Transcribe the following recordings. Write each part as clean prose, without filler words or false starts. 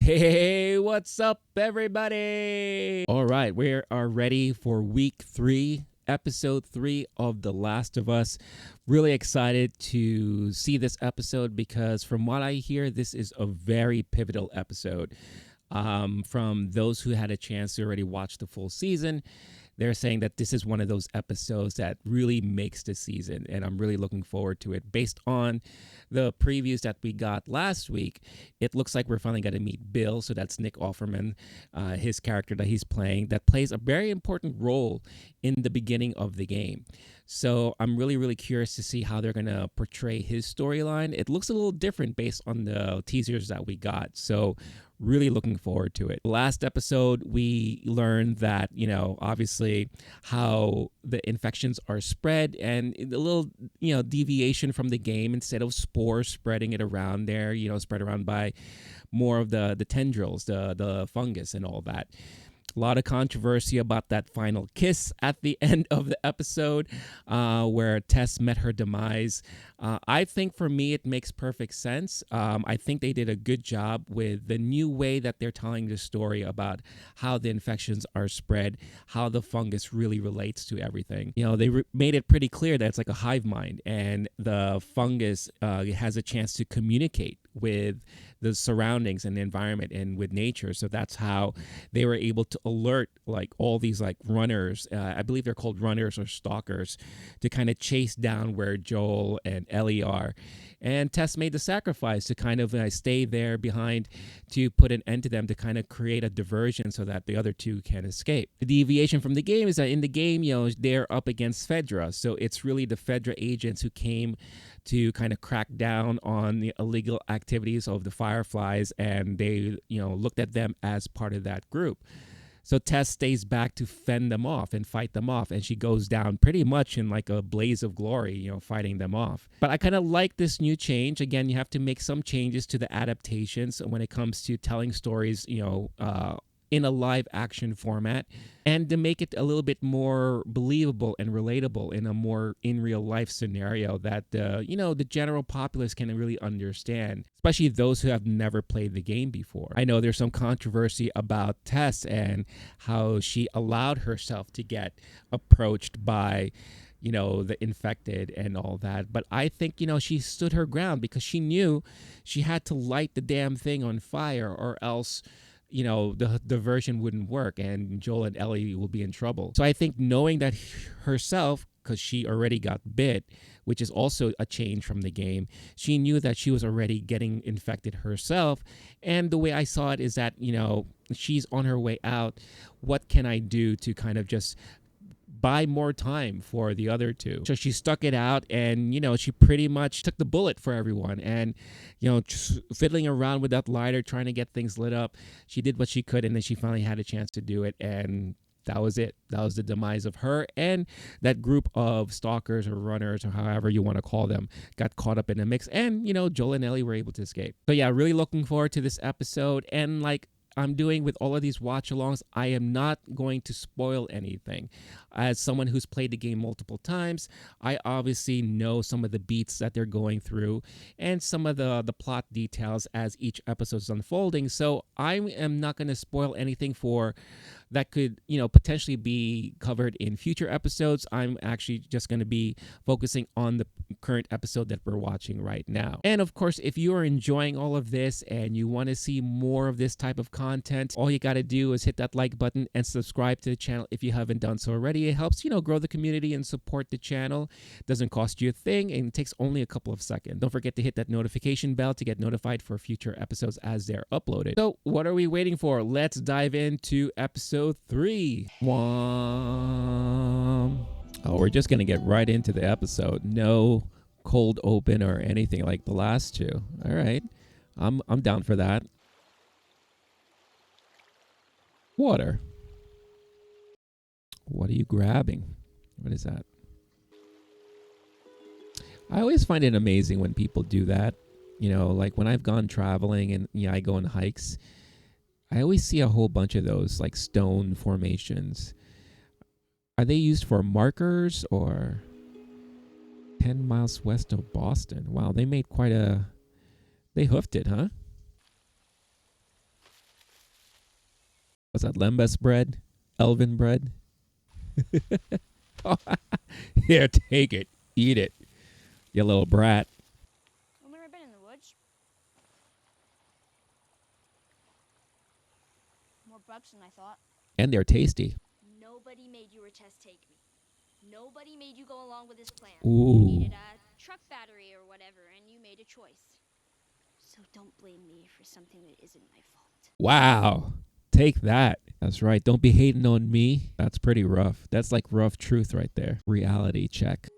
Hey, what's up, everybody? All right, we are ready for week 3, episode 3 of The Last of Us. Really excited to see this episode because, from what I hear, this is a very pivotal episode. From those who had a chance to already watch the full season, they're saying that this is one of those episodes that really makes the season, and I'm really looking forward to it. Based on the previews that we got last week, it looks like we're finally going to meet Bill. So that's Nick Offerman, his character that he's playing, that plays a very important role in the beginning of the game. So I'm really, really curious to see how they're going to portray his storyline. It looks a little different based on the teasers that we got. So really looking forward to it. Last episode, we learned that, obviously how the infections are spread and a little, deviation from the game. Instead of spores spreading it around there, spread around by more of the tendrils, the fungus and all that. A lot of controversy about that final kiss at the end of the episode where Tess met her demise. I think for me, it makes perfect sense. I think they did a good job with the new way that they're telling the story about how the infections are spread, how the fungus really relates to everything. They made it pretty clear that it's like a hive mind, and the fungus has a chance to communicate with the surroundings and the environment and with nature. So that's how they were able to alert like all these like runners, I believe they're called runners or stalkers, to kind of chase down where Joel and Ellie are. And Tess made the sacrifice to kind of stay there behind to put an end to them, to kind of create a diversion so that the other two can escape. The deviation from the game is that in the game, they're up against Fedra. So it's really the Fedra agents who came to kind of crack down on the illegal activities of the Fireflies, and they, looked at them as part of that group. So Tess stays back to fend them off and fight them off, and she goes down pretty much in like a blaze of glory, fighting them off. But I kind of like this new change. Again, you have to make some changes to the adaptations when it comes to telling stories, in a live action format, and to make it a little bit more believable and relatable in a more in real life scenario that the general populace can really understand, especially those who have never played the game before. I know there's some controversy about Tess and how she allowed herself to get approached by the infected and all that. But I think, she stood her ground because she knew she had to light the damn thing on fire, or else the diversion wouldn't work and Joel and Ellie will be in trouble. So I think knowing that herself, because she already got bit, which is also a change from the game, she knew that she was already getting infected herself. And the way I saw it is that, she's on her way out. What can I do to kind of just buy more time for the other two? So she stuck it out, and she pretty much took the bullet for everyone, and just fiddling around with that lighter, trying to get things lit up. She did what she could, and then she finally had a chance to do it, and that was it. That was the demise of her, and that group of stalkers or runners, or however you want to call them, got caught up in the mix, and Joel and Ellie were able to escape. So yeah, really looking forward to this episode. And like I'm doing with all of these watch-alongs, I am not going to spoil anything. As someone who's played the game multiple times, I obviously know some of the beats that they're going through and some of the plot details as each episode is unfolding. So I am not going to spoil anything for that could, potentially be covered in future episodes. I'm actually just going to be focusing on the current episode that we're watching right now. And of course, if you are enjoying all of this and you want to see more of this type of content, all you got to do is hit that like button and subscribe to the channel if you haven't done so already. It helps, grow the community and support the channel. It doesn't cost you a thing, and it takes only a couple of seconds. Don't forget to hit that notification bell to get notified for future episodes as they're uploaded. So what are we waiting for? Let's dive into episode 3. Oh, we're just gonna get right into the episode. No cold open or anything like the last two. All right, I'm down for that. Water. What are you grabbing? What is that? I always find it amazing when people do that. Like when I've gone traveling and I go on hikes, I always see a whole bunch of those like stone formations. Are they used for markers or 10 miles west of Boston? Wow, they made quite a... They hoofed it, huh? What's that? Lembas bread? Elven bread? Here, take it. Eat it. You little brat. I've never been in the woods. More bugs than I thought. And they're tasty. Nobody made you or Tess take me. Nobody made you go along with this plan. Ooh. You needed a truck battery or whatever, and you made a choice. So don't blame me for something that isn't my fault. Wow. Take that. That's right. Don't be hating on me. That's pretty rough. That's like rough truth right there. Reality check.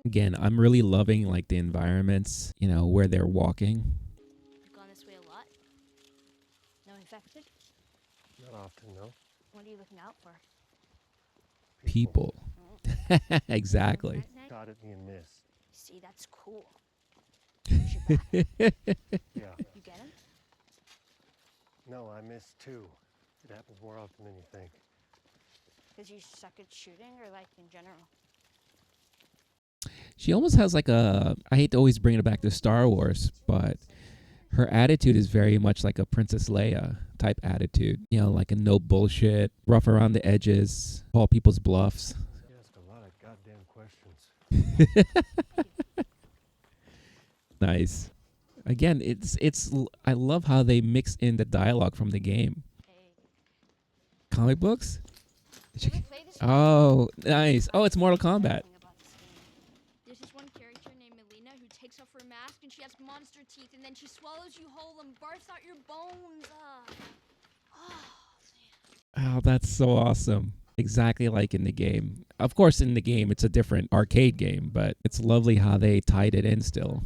Again, I'm really loving like the environments, you know, where they're walking. You've gone this way a lot? No infected? Not often, no. What are you looking out for? People. Exactly. Shot at me and missed. See, that's cool. Where's your back? Yeah. You get him? No, I missed too. It happens more often than you think. Because you suck at shooting or like in general? She almost has like a, I hate to always bring it back to Star Wars, but her attitude is very much like a Princess Leia type attitude. You know, like a no bullshit, rough around the edges, call people's bluffs. You ask a lot of goddamn questions. Nice. Again, I love how they mix in the dialogue from the game. Hey. Comic books? You ever play this game? Oh, nice. Oh, it's Mortal Kombat. There's this one character named Melina who takes off her mask and she has monster teeth and then she swallows you whole and barfs out your bones. Oh, that's so awesome. Exactly like in the game. Of course, in the game, it's a different arcade game, but it's lovely how they tied it in still.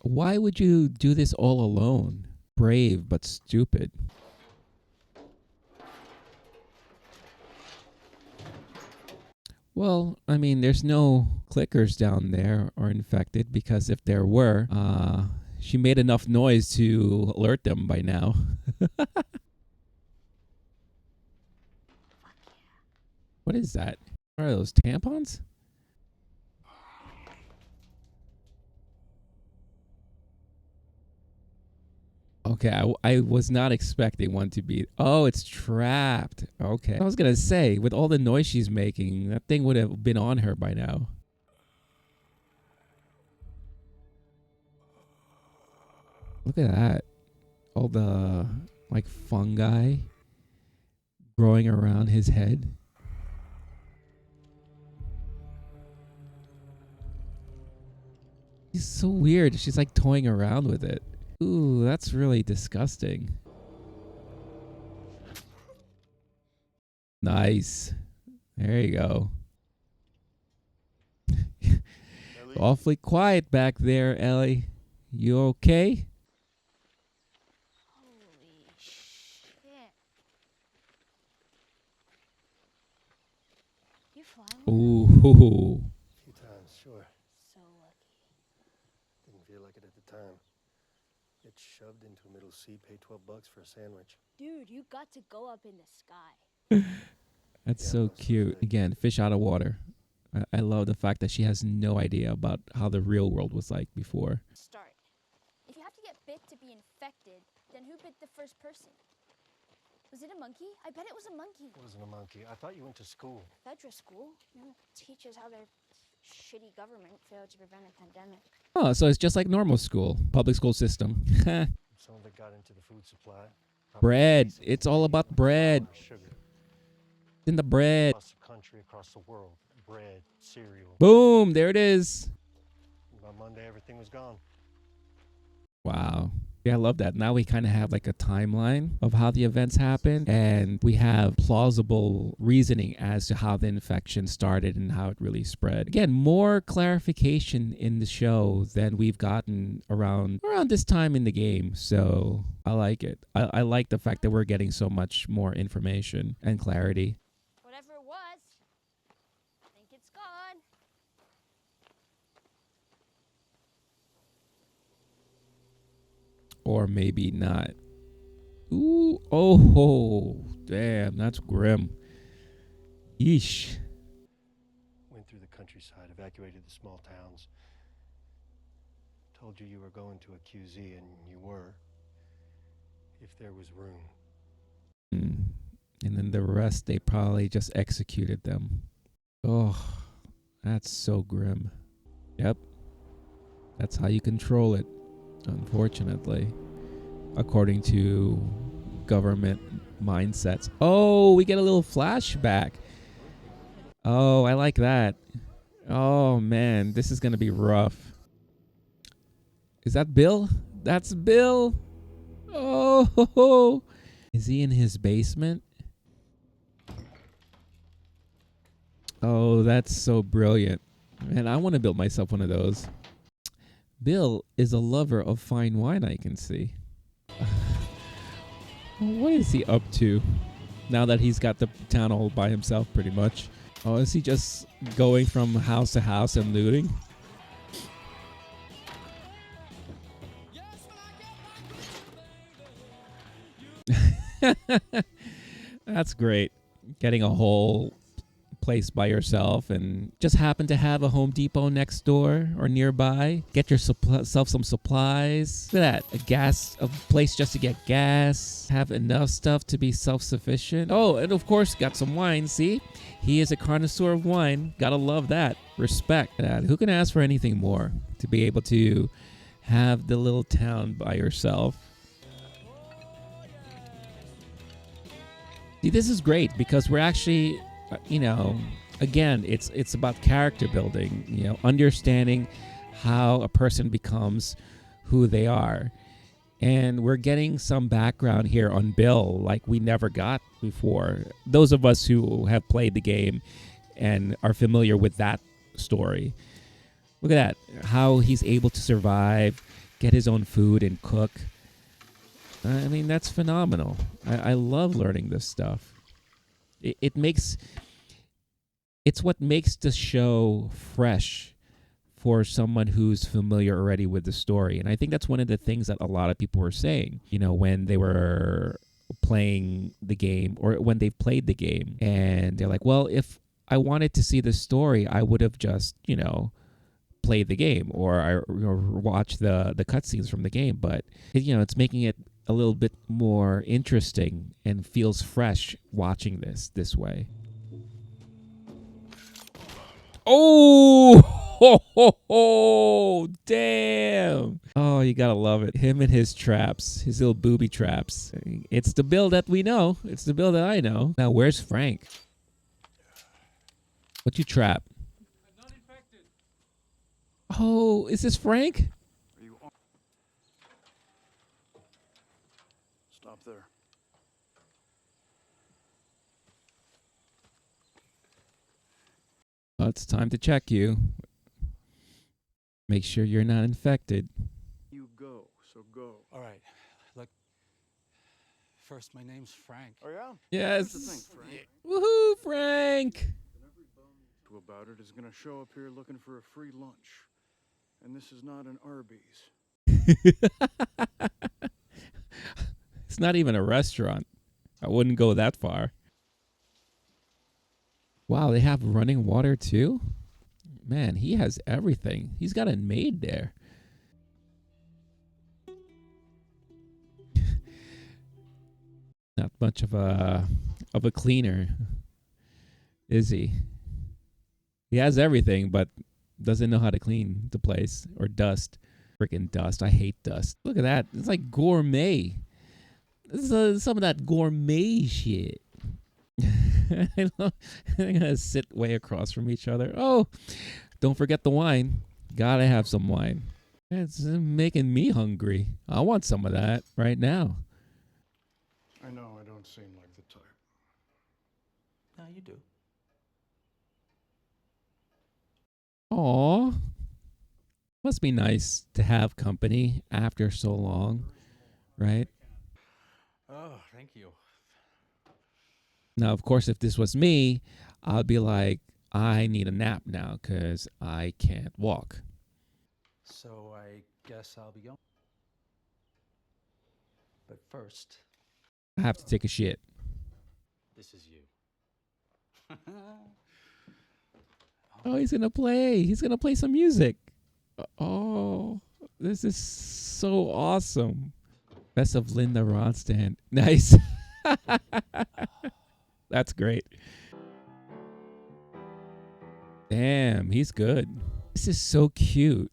Why would you do this all alone? Brave, but stupid. Well, I mean, there's no clickers down there or infected because if there were, she made enough noise to alert them by now. What is that? What are those tampons? Okay, I was not expecting one to be. Oh, it's trapped. Okay. I was going to say, with all the noise she's making, that thing would have been on her by now. Look at that. All the, like, fungi growing around his head. He's so weird. She's, like, toying around with it. Ooh, that's really disgusting. Nice. There you go. Awfully quiet back there, Ellie. You okay? Holy shit. You flying? Ooh. A few times, sure. So lucky. Didn't feel like it at the time. Get shoved into a middle seat, pay $12 for a sandwich. Dude, you got to go up in the sky. That's Yeah, so most cute. definitely. Again, fish out of water. I love the fact that she has no idea about how the real world was like before. Start. If you have to get bit to be infected, then who bit the first person? Was it a monkey? I bet it was a monkey. It wasn't a monkey. I thought you went to school. Federal school, teaches how their shitty government failed to prevent a pandemic. Oh, so it's just like normal school, public school system. Some of it got into the food supply. Probably Bread. basics It's in all baking, about bread. flour, sugar. It's in the bread. Across the country, across the world. Bread, cereal. Boom, there it is. By Monday, everything was gone. Wow. Yeah, I love that. Now we kind of have like a timeline of how the events happened, and we have plausible reasoning as to how the infection started and how it really spread. Again, more clarification in the show than we've gotten around this time in the game. So I like it. I like the fact that we're getting so much more information and clarity. Whatever it was, I think it's gone. Or maybe not. Ooh, oh, damn, that's grim. Yeesh. Went through the countryside, evacuated the small towns. Told you you were going to a QZ, and you were. If there was room. And then the rest, they probably just executed them. Oh, that's so grim. Yep. That's how you control it, unfortunately, according to government mindsets. Oh, we get a little flashback. Oh, I like that. Oh, man, this is going to be rough. Is that Bill? That's Bill. Oh, is he in his basement? Oh, that's so brilliant. Man, I want to build myself one of those. Bill is a lover of fine wine, I can see. What is he up to now that he's got the town all by himself pretty much? Oh, is he just going from house to house and looting? That's great. Getting a whole place by yourself and just happen to have a Home Depot next door or nearby. Get yourself some supplies. Look at that. A place just to get gas. Have enough stuff to be self-sufficient. Oh, and of course, got some wine. See? He is a connoisseur of wine. Gotta love that. Respect that. Who can ask for anything more? To be able to have the little town by yourself. See, this is great because we're actually, again, it's about character building, understanding how a person becomes who they are. And we're getting some background here on Bill like we never got before. Those of us who have played the game and are familiar with that story. Look at that, how he's able to survive, get his own food and cook. I mean, that's phenomenal. I love learning this stuff. It's what makes the show fresh for someone who's familiar already with the story. And I think that's one of the things that a lot of people were saying, when they were playing the game or when they've played the game. And they're like, well, if I wanted to see the story, I would have just, played the game or watch the cutscenes from the game. But, it's making it a little bit more interesting and feels fresh watching this way. Oh, damn. Oh, you gotta love it. Him and his traps, his little booby traps. It's the Bill that we know. It's the Bill that I know. Now, where's Frank? What you trap? I'm not infected. Oh, is this Frank? Are you on? Stop there. Oh, it's time to check you. Make sure you're not infected. You go, so go. All right. Look, first, my name's Frank. Oh, yeah? Yes. Here's the thing, Frank. Woohoo, Frank. About it is gonna show up here looking for a free lunch. And this is not an Arby's. It's not even a restaurant. I wouldn't go that far. Wow, they have running water too? Man, he has everything. He's got it made there. Not much of a cleaner, is he? He has everything, but doesn't know how to clean the place or dust. Freaking dust. I hate dust. Look at that. It's like gourmet. This is some of that gourmet shit. I'm gonna sit way across from each other. Oh, don't forget the wine. Gotta have some wine. It's making me hungry. I want some of that right now. I know I don't seem like the type. No, you do. Aw. Must be nice to have company after so long, right? Oh, thank you. Now, of course, if this was me, I'd be like, I need a nap now because I can't walk. So I guess I'll be going. But first, I have to take a shit. this is you. Oh, he's gonna play. He's gonna play some music. Oh, this is so awesome. Best of Linda Ronstadt. Nice. That's great. Damn, he's good. This is so cute.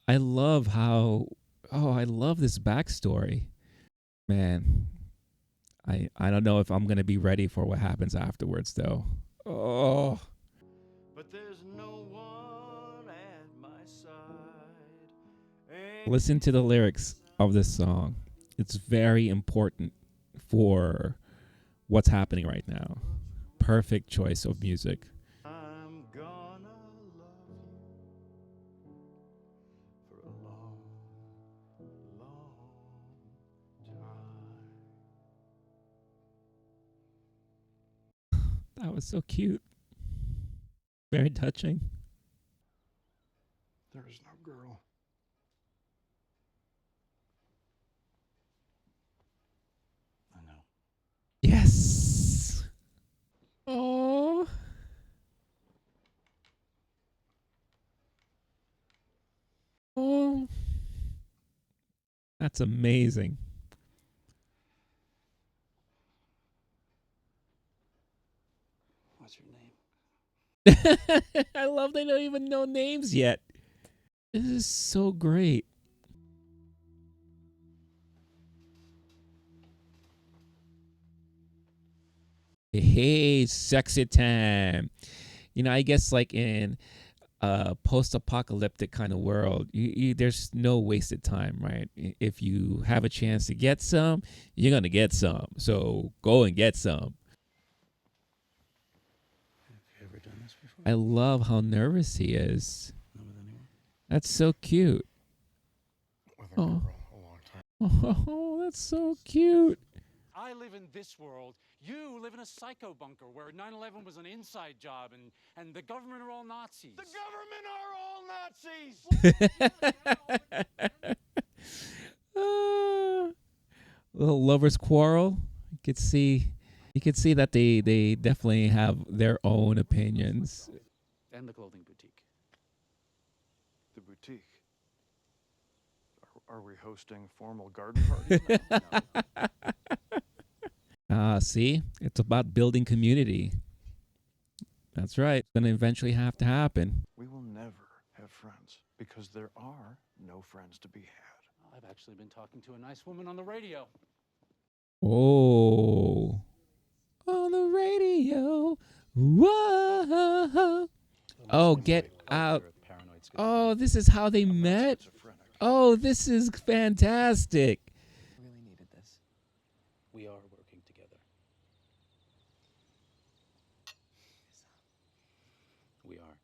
I love how. Oh, I love this backstory. Man, I don't know if I'm gonna be ready for what happens afterwards, though. Oh. But there's no one at my side. Listen to the lyrics of this song. It's very important for what's happening right now. Perfect choice of music. I'm gonna love you for a long, long time. That was so cute. Very touching. There is no girl. I know. Yes. Oh. Oh. That's amazing. What's your name? I love they don't even know names yet. This is so great. Hey, sexy time. You know, I guess like in a post-apocalyptic kind of world, there's no wasted time, right? If you have a chance to get some, you're gonna get some. So go and get some. Have you ever done this before? I love how nervous he is. Not with anyone? That's so cute. With a Oh. girl a long time. Oh, that's so cute. I live in this world. You live in a psycho bunker where 9/11 was an inside job and the government are all Nazis. The government are all Nazis! Little lovers quarrel. You could see that they definitely have their own opinions. And the clothing boutique. The boutique. Are we hosting formal garden parties now? See, it's about building community. That's right. It's gonna eventually have to happen. We will never have friends because there are no friends to be had. I've actually been talking to a nice woman on the radio. Oh, on the radio. Whoa. Oh, get out. Oh, this is how they met. Oh, this is fantastic. Really needed this. We are working together. We are.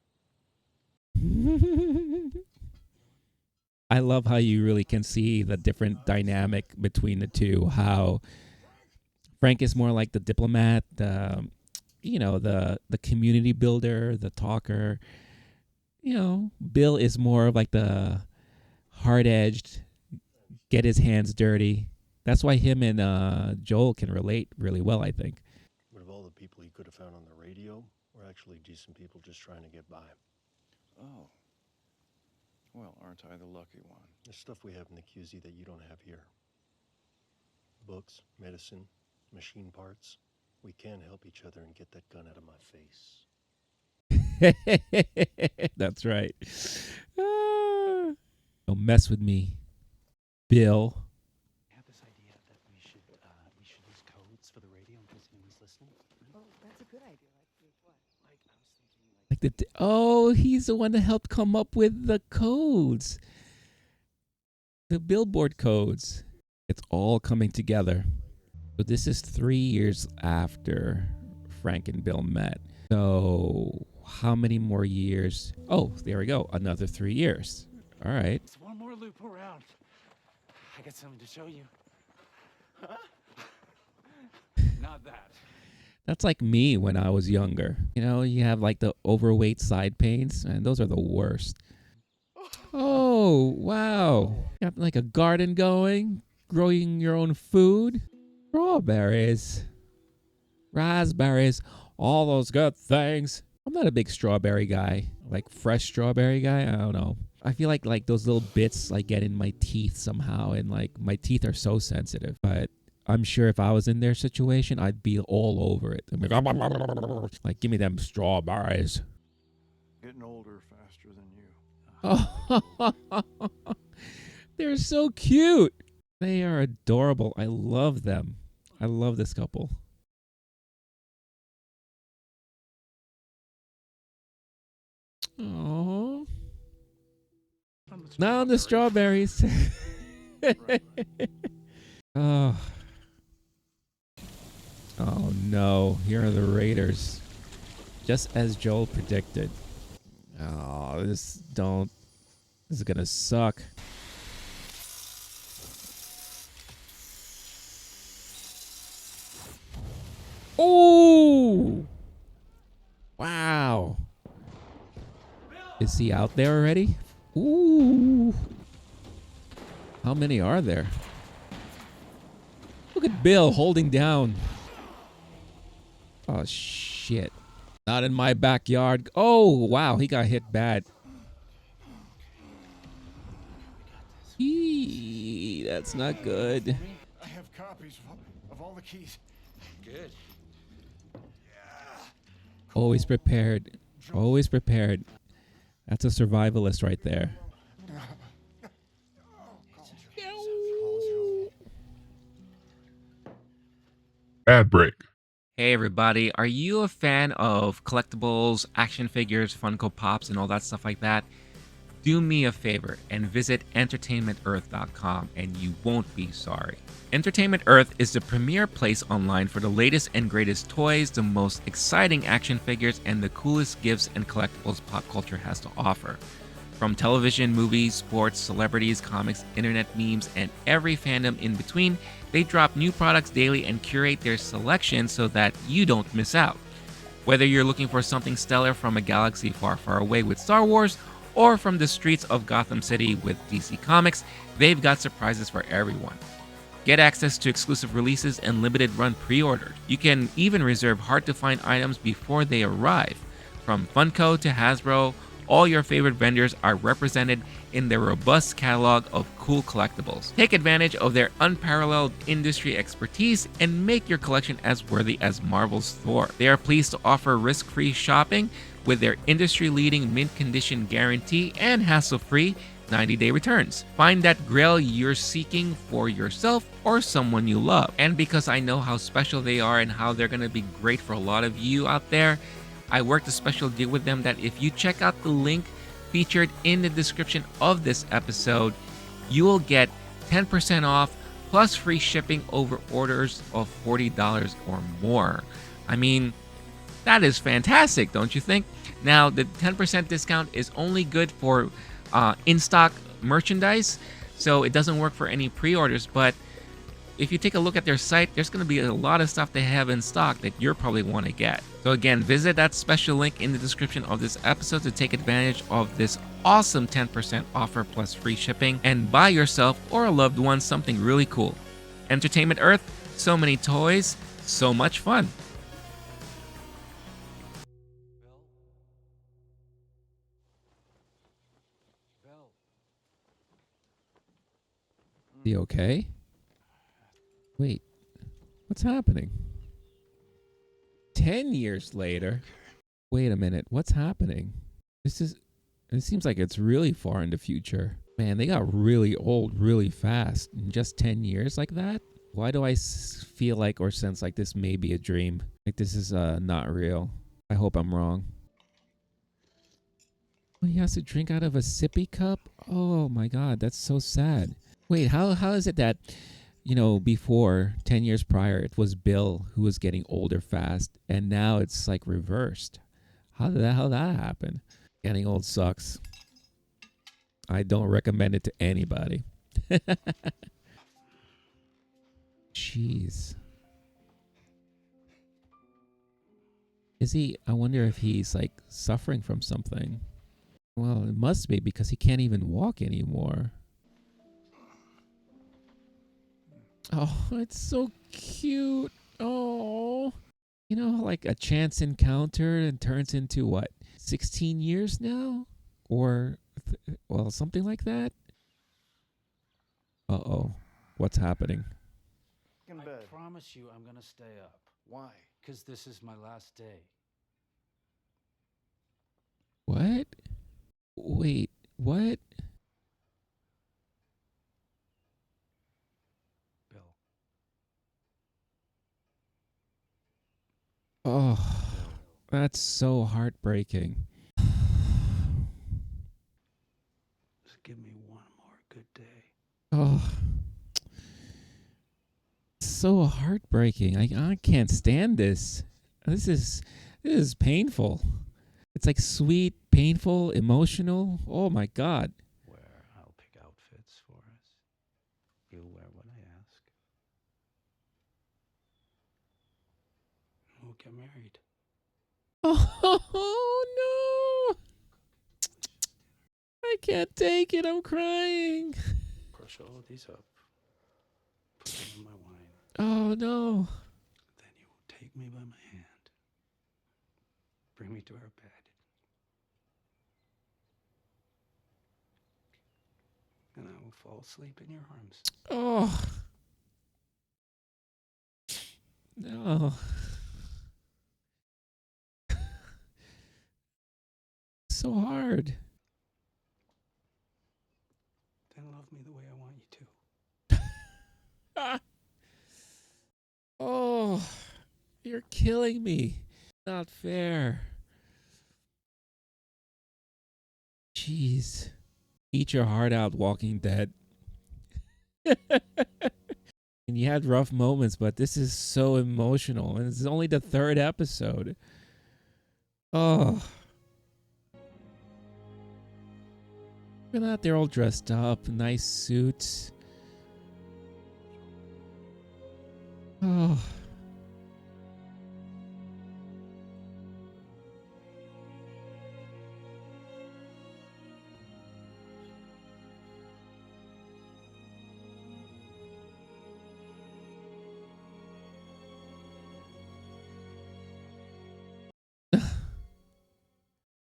I love how you really can see the different dynamic between the two. How Frank is more like the diplomat, the community builder, the talker. Bill is more of like the hard-edged, get his hands dirty. That's why him and Joel can relate really well, I think. But of all the people he could have found on the radio, we're actually decent people just trying to get by. Oh. Well, aren't I the lucky one? There's stuff we have in the QZ that you don't have here. Books, medicine, machine parts. We can help each other and get that gun out of my face. That's right. Don't mess with me, Bill. I have this idea that we should use codes for the radio in case anyone's listening. Oh, that's a good idea. Like what? Like I was thinking, He's the one that helped come up with the codes, the billboard codes. It's all coming together. So this is 3 years after Frank and Bill met. So how many more years? Oh, there we go. Another 3 years. All right. it's one more loop around. I got something to show you. Not that. That's like me when I was younger. You have like the overweight side pains, and those are the worst. Oh, wow. You got like a garden going, growing your own food. Strawberries, raspberries. all those good things. I'm not a big strawberry guy, like fresh strawberry guy. I don't know. I feel like those little bits like get in my teeth somehow, and like my teeth are so sensitive. But I'm sure if I was in their situation, I'd be all over it. I'm like, give me them strawberries. Getting older faster than you. Oh, they're so cute. They are adorable. I love them. I love this couple. Oh, now the strawberries. Oh. Oh no, here are the Raiders. Just as Joel predicted. Oh, this is gonna suck. Oh! Wow. Is he out there already? Ooh. How many are there? Look at Bill holding down. Oh, shit. Not in my backyard. Oh, wow. He got hit bad. Eee, that's not good. I have copies of all the keys. Good. Always prepared. Always prepared. That's a survivalist right there. Ad break. Hey everybody, are you a fan of collectibles, action figures, Funko Pops, and all that stuff like that? Do me a favor and visit entertainmentearth.com and you won't be sorry. Entertainment Earth is the premier place online for the latest and greatest toys, the most exciting action figures, and the coolest gifts and collectibles pop culture has to offer. From television, movies, sports, celebrities, comics, internet memes, and every fandom in between, they drop new products daily and curate their selection so that you don't miss out. Whether you're looking for something stellar from a galaxy far, far away with Star Wars, or from the streets of Gotham City with DC Comics, they've got surprises for everyone. Get access to exclusive releases and limited run pre-orders. You can even reserve hard-to-find items before they arrive. From Funko to Hasbro, all your favorite vendors are represented in their robust catalog of cool collectibles. Take advantage of their unparalleled industry expertise and make your collection as worthy as Marvel's Thor. They are pleased to offer risk-free shopping with their industry-leading mint condition guarantee and hassle-free 90-day returns. Find that grail you're seeking for yourself or someone you love. And because I know how special they are and how they're going to be great for a lot of you out there, I worked a special deal with them that if you check out the link featured in the description of this episode, you will get 10% off plus free shipping over orders of $40 or more. I mean, that is fantastic, don't you think? Now, the 10% discount is only good for in-stock merchandise, so it doesn't work for any pre-orders, but if you take a look at their site, there's going to be a lot of stuff they have in stock that you'll probably want to get. So again, visit that special link in the description of this episode to take advantage of this awesome 10% offer plus free shipping and buy yourself or a loved one something really cool. Entertainment Earth, so many toys, so much fun. You okay? Wait, what's happening? 10 years later? Wait a minute, what's happening? It seems like it's really far in the future. Man, they got really old really fast in just 10 years like that? Why do I feel like or sense like this may be a dream? Like this is not real. I hope I'm wrong. Oh, he has to drink out of a sippy cup? Oh my god, that's so sad. Wait, how is it that, you know, before 10 years prior, it was Bill who was getting older fast, and now it's like reversed? How did that happen? Getting old sucks. I don't recommend it to anybody. Jeez. I wonder if he's like suffering from something. Well, it must be because he can't even walk anymore. Oh, it's so cute. Oh. You know, like a chance encounter and turns into what? 16 years now? Or, well, something like that? Uh-oh. What's happening? In I bed. promise you I'm gonna stay up. Why? Because this is my last day. What? Wait, what? Bill. Oh, that's so heartbreaking. Just give me one more good day. Oh, so heartbreaking. I can't stand this. This is painful. It's like sweet, painful, emotional. Oh my God. Where I'll pick outfits for us. You'll wear what I ask. We'll get married. Oh no. I can't take it. I'm crying. Crush all of these up. Put them in my wine. Oh no. Then you will take me by my hand. Bring me to our bed. And I will fall asleep in your arms. Oh. No. So hard. Then love me the way I want you to. Ah. Oh, you're killing me. Not fair. Jeez. Eat your heart out, Walking Dead. And you had rough moments, but this is so emotional. And it's only the third episode. Oh. Look at that. They're all dressed up. Nice suits. Oh.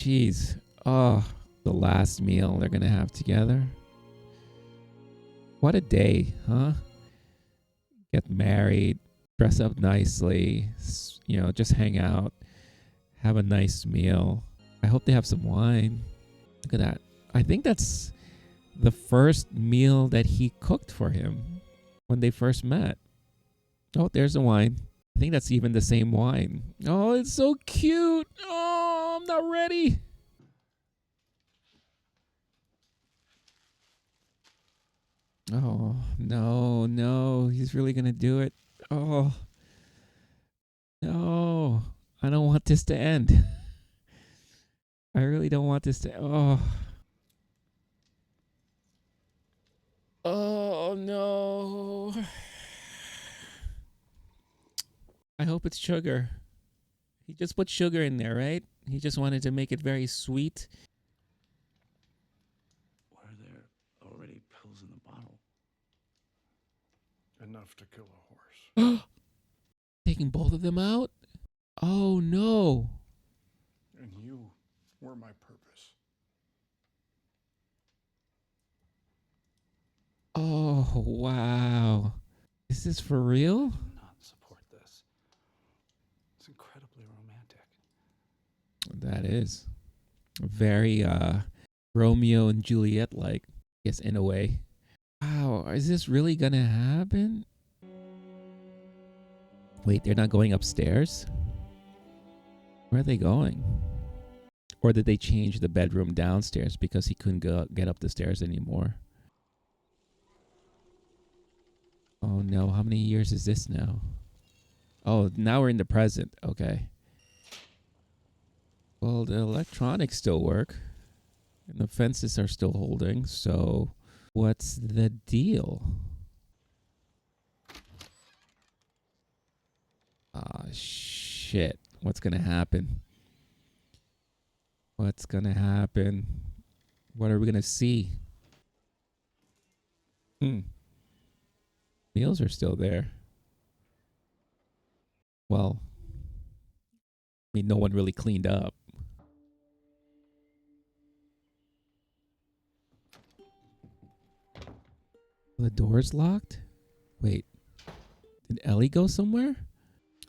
Jeez. Oh, the last meal they're going to have together. What a day, huh? Get married, dress up nicely, just hang out, have a nice meal. I hope they have some wine. Look at that. I think that's the first meal that he cooked for him when they first met. Oh, there's the wine. I think that's even the same wine. Oh, it's so cute. Oh, I'm not ready. Oh, no, no. He's really going to do it. Oh, no. I don't want this to end. I really don't want this to. Oh. Oh, no. I hope it's sugar. He just put sugar in there, right? He just wanted to make it very sweet. Were there already pills in the bottle? Enough to kill a horse. Taking both of them out? Oh, no. And you were my purpose. Oh, wow. Is this for real? I do not support this. It's incredibly romantic. That is very Romeo and Juliet like, I guess, in a way. Wow, is this really gonna happen? Wait, they're not going upstairs? Where are they going? Or did they change the bedroom downstairs because he couldn't get up the stairs anymore? Oh no, how many years is this now? Oh, now we're in the present. Okay. Well, the electronics still work. And the fences are still holding. So what's the deal? Ah, shit. What's going to happen? What's going to happen? What are we going to see? Meals are still there. Well, mean, no one really cleaned up. The door's locked? Wait. Did Ellie go somewhere?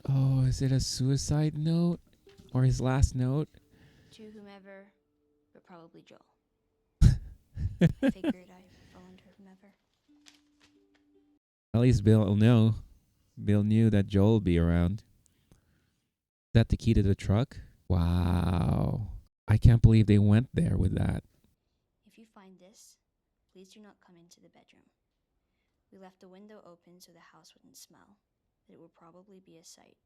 Oh, is it a suicide note? Or his last note? To whomever, but probably Joel. I figured I'd fall under whomever. At least Bill know. Bill knew that Joel would be around. Is that the key to the truck? Wow. I can't believe they went there with that. If you find this, please do not come into the bedroom. We left the window open so the house wouldn't smell, but it would probably be a sight.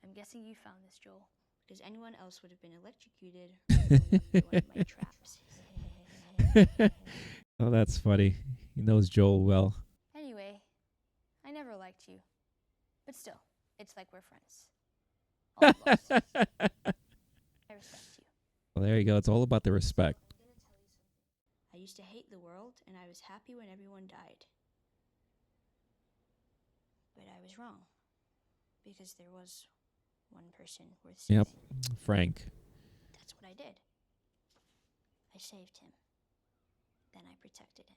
I'm guessing you found this, Joel, because anyone else would have been electrocuted or thrown under one of my traps. Oh, that's funny. He knows Joel well. Anyway, I never liked you. But still, it's like we're friends. Almost. I respect you. Well, there you go. It's all about the respect. I'm gonna tell you something. I used to hate the world, and I was happy when everyone died. But I was wrong. Because there was one person worth saving. Yep. Frank. That's what I did. I saved him. Then I protected him.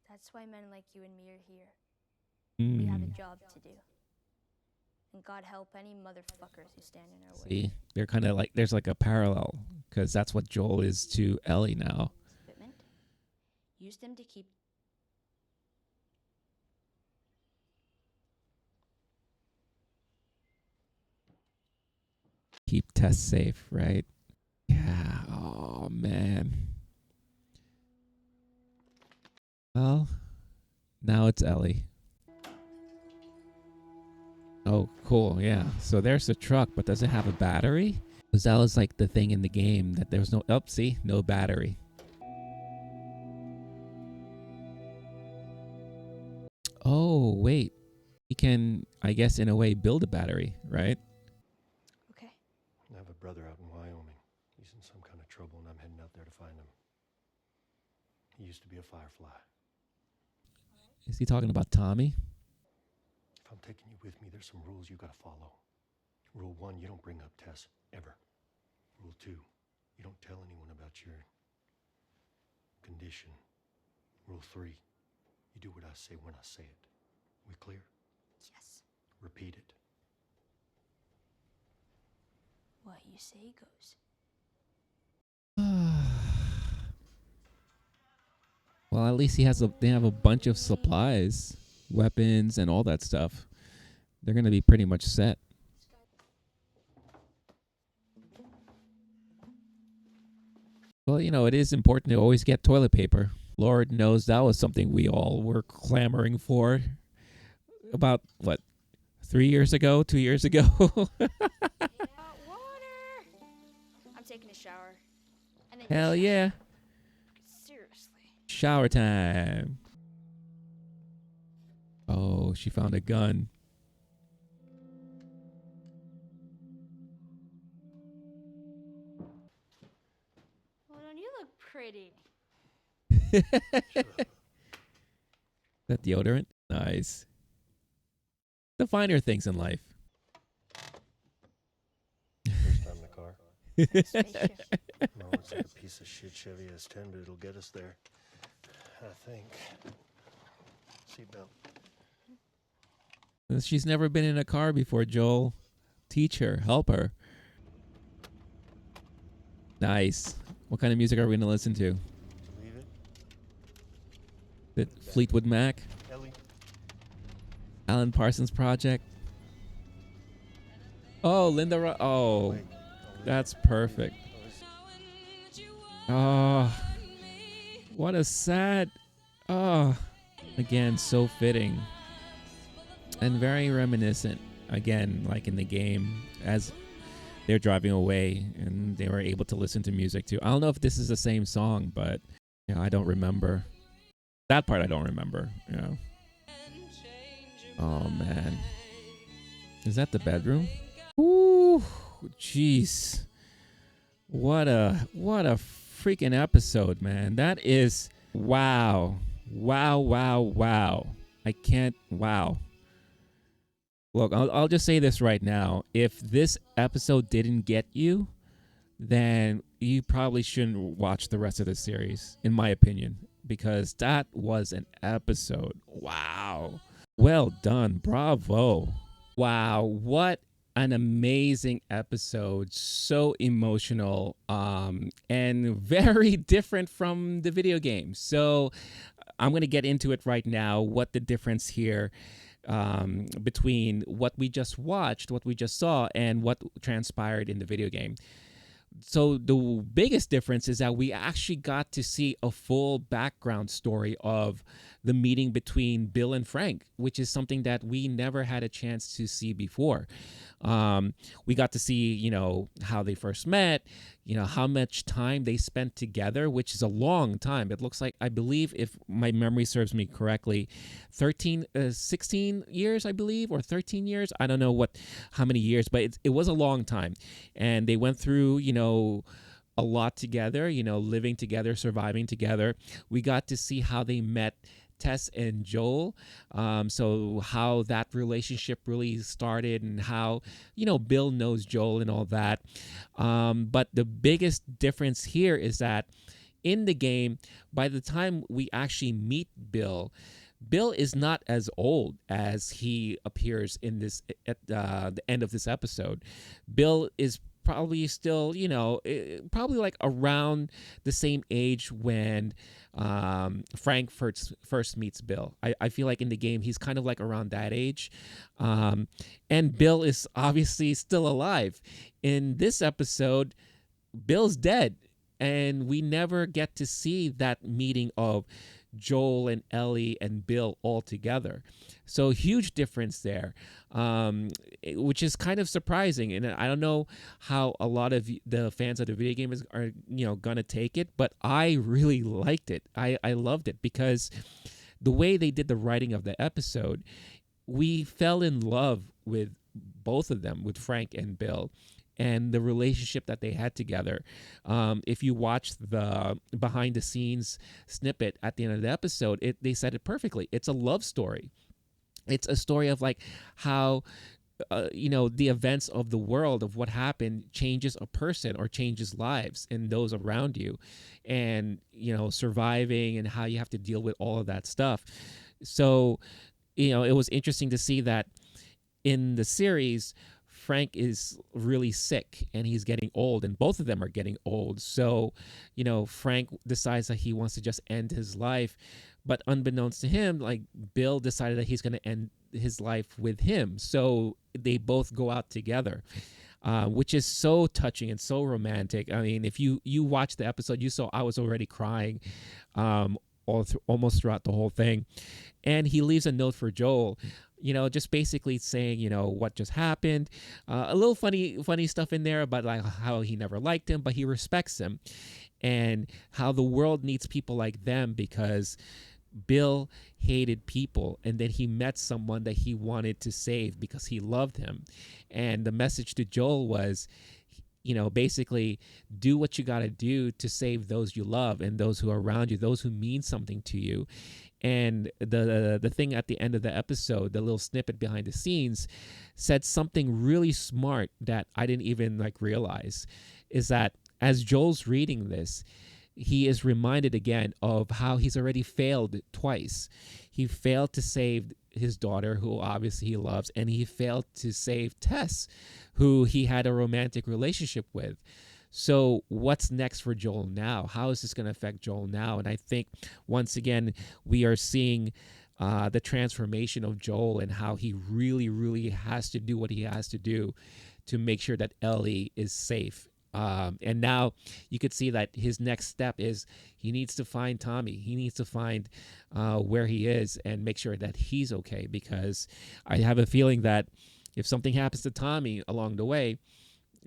That's why men like you and me are here. We have a job to do. And God help any motherfuckers who stand in our way. See, they're kind of like, there's like a parallel, because that's what Joel is to Ellie now. Equipment. Use them to keep. Keep Tess safe, right? Yeah. Oh, man. Well, now it's Ellie. Oh, cool. Yeah. So there's the truck, but does it have a battery? Because that was like the thing in the game that there was no, oh, see, no battery. Oh, wait. He can, I guess, in a way, build a battery, right? Okay. I have a brother out in Wyoming. He's in some kind of trouble, and I'm heading out there to find him. He used to be a firefly. Is he talking about Tommy? If I'm taking you with me, there's some rules you gotta follow. Rule 1, you don't bring up Tess, ever. Rule 2, you don't tell anyone about your condition. Rule 3, you do what I say when I say it. We clear? Yes. Repeat it. What you say goes. Well, at least they have a bunch of supplies, weapons, and all that stuff. They're going to be pretty much set. Well, you know, it is important to always get toilet paper. Lord knows that was something we all were clamoring for about, what, 3 years ago, 2 years ago? Water! I'm taking a shower. And then Hell yeah. Seriously. Shower time. Oh, she found a gun. Well, don't you look pretty? That deodorant? Nice. The finer things in life. First time in the car. Spaceship. No, it's like a piece of shit Chevy S10, but it'll get us there. I think. Seatbelt. She's never been in a car before, Joel. Teach her. Help her. Nice. What kind of music are we going to listen to? Believe it? The Fleetwood Mac? Ellie? Alan Parsons Project? Oh, Linda oh, Wait. that's perfect. Oh, what a sad... Oh, again, so fitting. And very reminiscent, again, like in the game, as they're driving away and they were able to listen to music too. I don't know if this is the same song, but you know, I don't remember. That part I don't remember, you know. Oh, man. Is that the bedroom? Ooh, jeez. What a freaking episode, man. That is, wow. Wow, wow, wow. I can't, wow. Look, I'll just say this right now. If this episode didn't get you, then you probably shouldn't watch the rest of the series, in my opinion, because that was an episode. Wow. Well done. Bravo. Wow. What an amazing episode. So emotional, and very different from the video game. So I'm going to get into it right now, what the difference here between what we just watched, what we just saw, and what transpired in the video game. So the biggest difference is that we actually got to see a full background story of the meeting between Bill and Frank, which is something that we never had a chance to see before. We got to see, how they first met, how much time they spent together, which is a long time. It looks like, I believe, if my memory serves me correctly, 16 years, I believe, or 13 years. I don't know how many years, but it was a long time. And they went through, a lot together, living together, surviving together. We got to see how they met Tess and Joel. So how that relationship really started and how, Bill knows Joel and all that. But the biggest difference here is that in the game, by the time we actually meet Bill is not as old as he appears in this at the end of this episode. Bill is probably still, probably like around the same age when Frank first meets Bill. I feel like in the game, he's kind of like around that age. And Bill is obviously still alive. In this episode, Bill's dead. And we never get to see that meeting of Joel and Ellie and Bill all together. So huge difference there, which is kind of surprising. And I don't know how a lot of the fans of the video game are gonna take it, but I really liked it. I loved it because the way they did the writing of the episode, we fell in love with both of them, with Frank and Bill, and the relationship that they had together. If you watch the behind the scenes snippet at the end of the episode, they said it perfectly. It's a love story. It's a story of like how, the events of the world, of what happened, changes a person or changes lives and those around you, and, surviving and how you have to deal with all of that stuff. So, it was interesting to see that in the series, Frank is really sick and he's getting old, and both of them are getting old. So, Frank decides that he wants to just end his life. But unbeknownst to him, like, Bill decided that he's going to end his life with him. So they both go out together, which is so touching and so romantic. I mean, if you watch the episode, you saw I was already crying almost throughout the whole thing. And he leaves a note for Joel, just basically saying, what just happened. A little funny stuff in there about like how he never liked him, but he respects him, and how the world needs people like them, because Bill hated people, and then he met someone that he wanted to save because he loved him. And the message to Joel was, basically do what you got to do to save those you love and those who are around you, those who mean something to you. And the thing at the end of the episode, the little snippet behind the scenes, said something really smart that I didn't even realize, is that as Joel's reading this, he is reminded again of how he's already failed twice. He failed to save his daughter, who obviously he loves, and he failed to save Tess, who he had a romantic relationship with. So what's next for Joel now? How is this going to affect Joel now? And I think, once again, we are seeing the transformation of Joel and how he really, really has to do what he has to do to make sure that Ellie is safe. And now you could see that his next step is he needs to find Tommy. He needs to find where he is and make sure that he's okay, because I have a feeling that if something happens to Tommy along the way,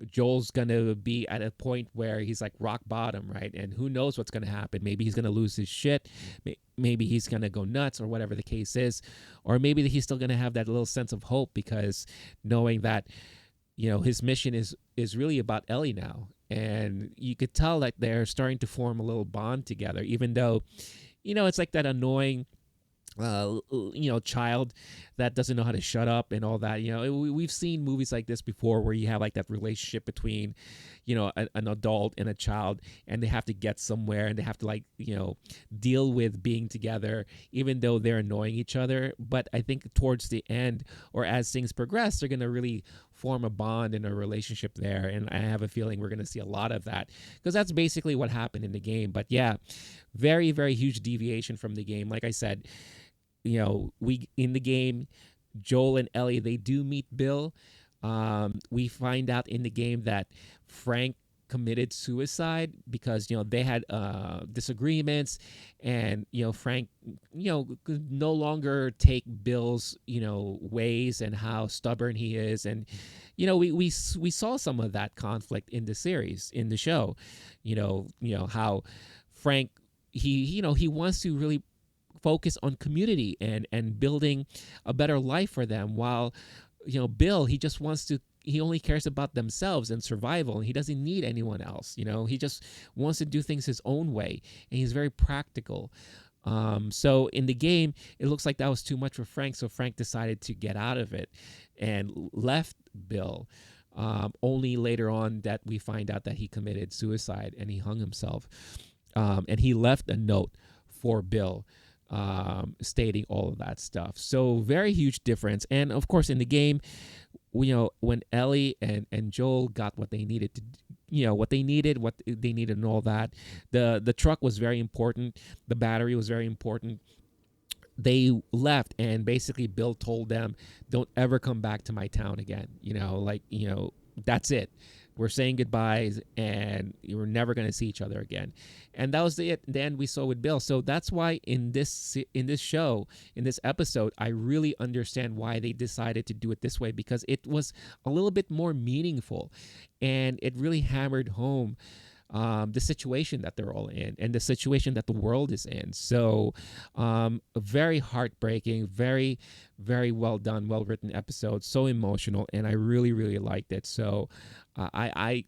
Joel's going to be at a point where he's like rock bottom, right? And who knows what's going to happen. Maybe he's going to lose his shit. Maybe he's going to go nuts, or whatever the case is. Or maybe he's still going to have that little sense of hope, because knowing that, his mission is really about Ellie now. And you could tell that they're starting to form a little bond together, even though, it's like that annoying child that doesn't know how to shut up and all that. We've seen movies like this before where you have like that relationship between, an adult and a child, and they have to get somewhere and they have to like, deal with being together, even though they're annoying each other. But I think towards the end, or as things progress, they're going to really form a bond and a relationship there. And I have a feeling we're going to see a lot of that, because that's basically what happened in the game. But yeah, very, very huge deviation from the game. Like I said, we in the game, Joel and Ellie, they do meet Bill. We find out in the game that Frank committed suicide because they had disagreements, and Frank could no longer take Bill's ways and how stubborn he is. And we saw some of that conflict in the series, in the show. How Frank, he wants to really focus on community and building a better life for them, while Bill, he only cares about themselves and survival, and he doesn't need anyone else. He just wants to do things his own way, and he's very practical. So in the game, it looks like that was too much for Frank, so Frank decided to get out of it and left Bill. Only later on that we find out that he committed suicide and he hung himself. And he left a note for Bill, stating all of that stuff. So very huge difference. And of course, in the game, when Ellie and Joel got what they needed and all that, the truck was very important. The battery was very important. They left, and basically Bill told them, don't ever come back to my town again. That's it. We're saying goodbyes, and we're never going to see each other again. And that was the end we saw with Bill. So that's why in this show, in this episode, I really understand why they decided to do it this way, because it was a little bit more meaningful, and it really hammered home the situation that they're all in and the situation that the world is in. So very heartbreaking, very, very well done, well written episode, so emotional, and I really, really liked it. So I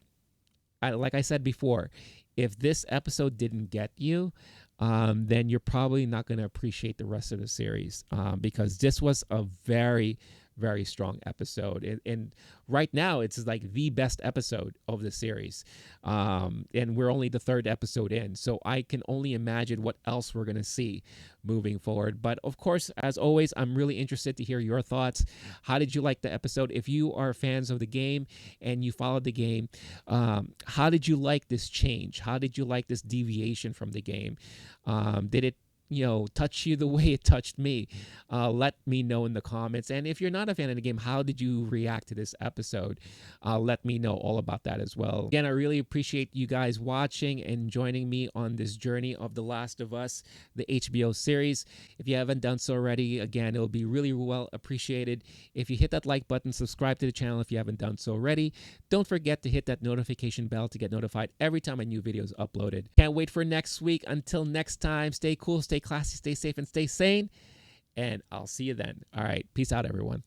like I said before, if this episode didn't get you, then you're probably not going to appreciate the rest of the series, because this was a very, very strong episode. And right now, it's like the best episode of the series. And we're only the third episode in, so I can only imagine what else we're going to see moving forward. But of course, as always, I'm really interested to hear your thoughts. How did you like the episode? If you are fans of the game and you followed the game, how did you like this change? How did you like this deviation from the game? Did it touch you the way it touched me? Let me know in the comments. And if you're not a fan of the game, how did you react to this episode? Let me know all about that as well. Again, I really appreciate you guys watching and joining me on this journey of The Last of Us, the HBO series. If you haven't done so already, again, it'll be really well appreciated if you hit that like button, subscribe to the channel if you haven't done so already. Don't forget to hit that notification bell to get notified every time a new video is uploaded. Can't wait for next week. Until next time, stay cool, stay classy, stay safe, and stay sane. And I'll see you then. All right. Peace out, everyone.